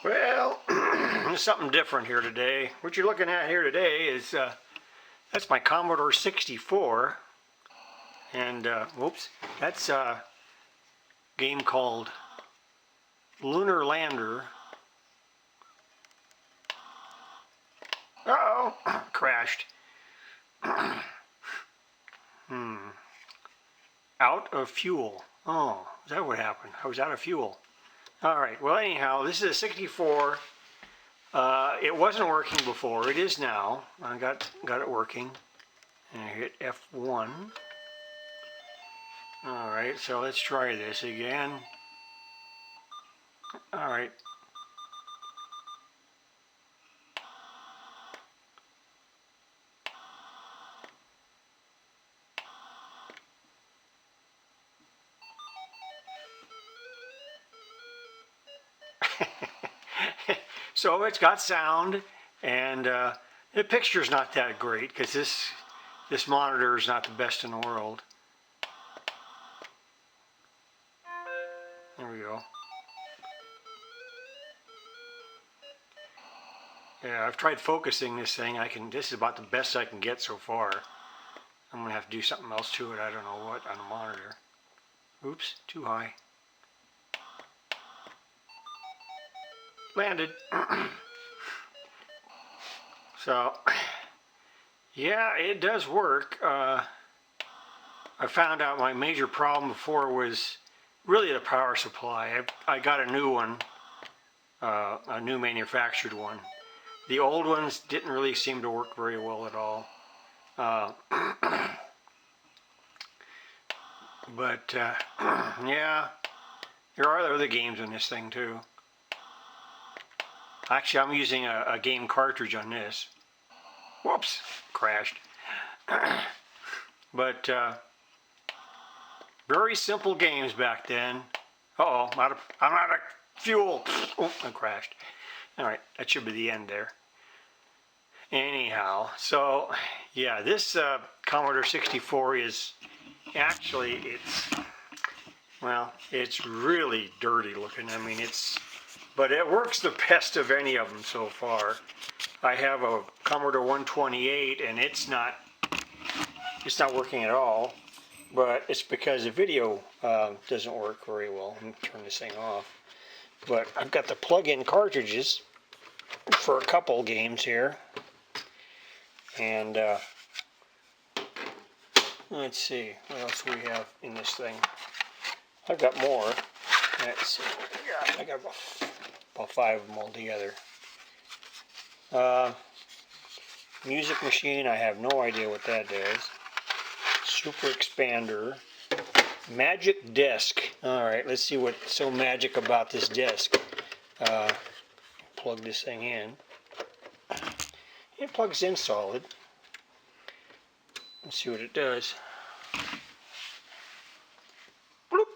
Well, there's something different here today. What you're looking at here today is, that's my Commodore 64. And, whoops, that's a game called Lunar Lander. Uh-oh, crashed. Out of fuel. Oh, is that what happened? I was out of fuel. Alright, well anyhow, this is a 64. It wasn't working before. It is now. I got it working. And I hit F1. Alright, so let's try this again. Alright. So it's got sound, and the picture's not that great because this monitor is not the best in the world. There we go. Yeah, I've tried focusing this thing. This is about the best I can get so far. I'm gonna have to do something else to it. I don't know what on the monitor. Oops, too high. Landed. So, yeah, it does work. I found out my major problem before was really the power supply. I got a new one, a new manufactured one. The old ones didn't really seem to work very well at all. But yeah, there are other games in this thing too. Actually, I'm using a game cartridge on this. Whoops, crashed. But very simple games back then. Uh-oh, I'm out of fuel. Oh, I crashed. All right, that should be the end there. Anyhow, so yeah, this Commodore 64 is actually, it's really dirty looking. I mean, but it works the best of any of them so far. I have a Commodore 128 and it's not working at all, but it's because the video doesn't work very well. Let me turn this thing off. But I've got the plug-in cartridges for a couple games here. And let's see, what else do we have in this thing? I've got more. Let's see what I got. I got about 5 of them all together. Music machine, I have no idea what that does. Super expander. Magic desk. Alright, let's see what's so magic about this desk. Plug this thing in. It plugs in solid. Let's see what it does. Bloop.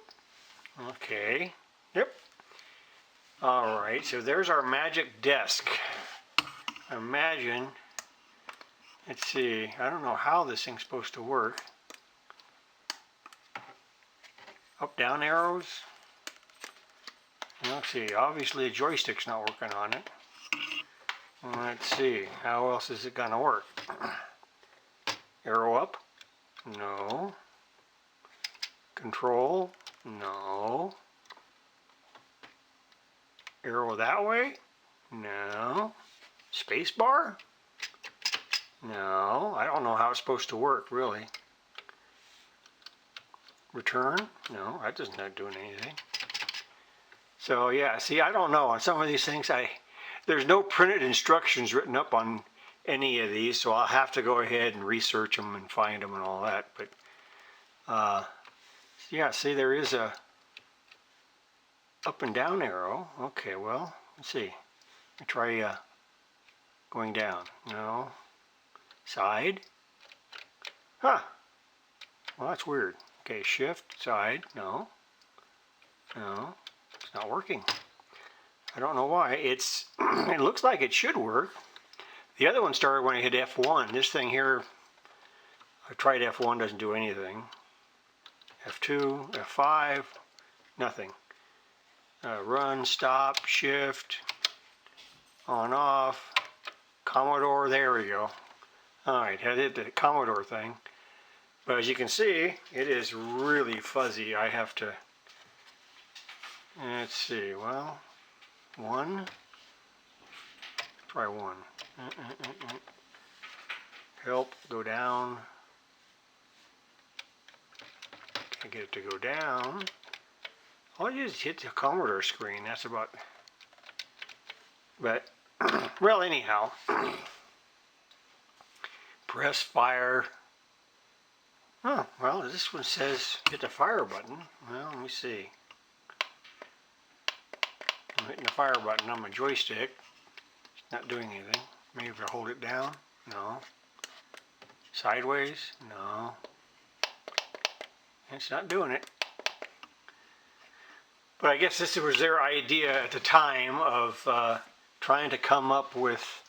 Okay. Yep. Alright, so there's our magic desk. Imagine, let's see, I don't know how this thing's supposed to work. Up, down arrows. Let's see, obviously the joystick's not working on it. Let's see, how else is it going to work? Arrow up? No. Control? No. Arrow that way? No. Space bar? No. I don't know how it's supposed to work, really. Return? No, that doesn't not doing anything. So yeah, see, I don't know. On some of these things, there's no printed instructions written up on any of these, so I'll have to go ahead and research them and find them and all that. But yeah, see, there is a up and down arrow. Okay, well, let's see. I'll try going down. No. Side. Huh. Well, that's weird. Okay, shift, side. No. No. It's not working. I don't know why. It looks like it should work. The other one started when I hit F1. This thing here, I tried F1, doesn't do anything. F2, F5, nothing. Run, stop, shift, on off, Commodore, there we go. Alright, I did the Commodore thing. But as you can see, it is really fuzzy. I have to, let's see, well, one, try one. Help, go down. Can't get it to go down. All I do is hit the Commodore screen, that's about, but, well anyhow, press fire. Oh, well this one says hit the fire button. Well, let me see. I'm hitting the fire button on my joystick. It's not doing anything. Maybe if I hold it down? No. Sideways? No. It's not doing it. But I guess this was their idea at the time of trying to come up with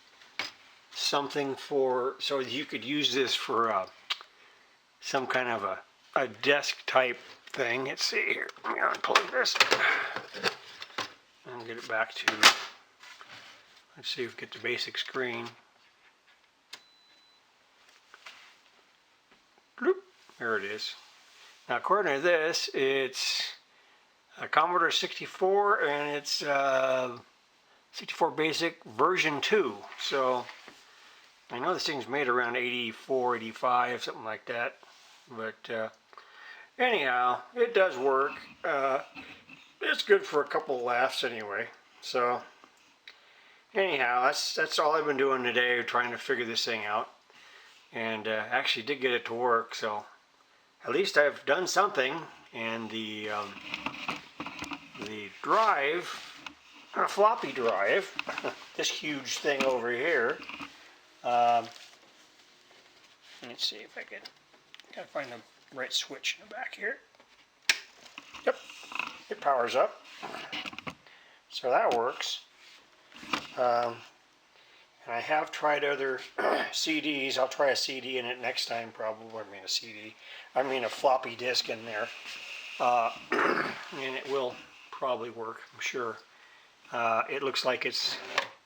something for, so you could use this for some kind of a desk type thing. Let's see here. Let me unplug this and get it back to, let's see if we get the basic screen. Bloop. There it is. Now according to this, it's a Commodore 64 and it's 64 Basic version 2. So I know this thing's made around 84, 85, something like that. But anyhow, it does work. It's good for a couple of laughs anyway. So anyhow, that's all I've been doing today, trying to figure this thing out. And actually did get it to work, so at least I've done something. And the drive, a floppy drive, this huge thing over here. Let's see if I can, gotta find the right switch in the back here. Yep, it powers up, so that works. And I have tried other CDs. I'll try a CD in it next time probably. I mean a CD. I mean a floppy disk in there. And it will probably work, I'm sure. It looks like it's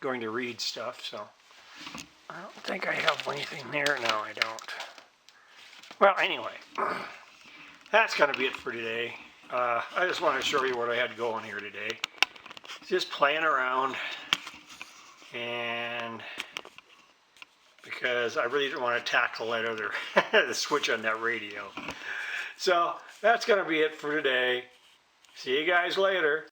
going to read stuff, so I don't think I have anything there. No, I don't. Well, anyway, that's going to be it for today. I just want to show you what I had going here today. Just playing around, and because I really didn't want to tackle that other the switch on that radio. So that's going to be it for today. See you guys later.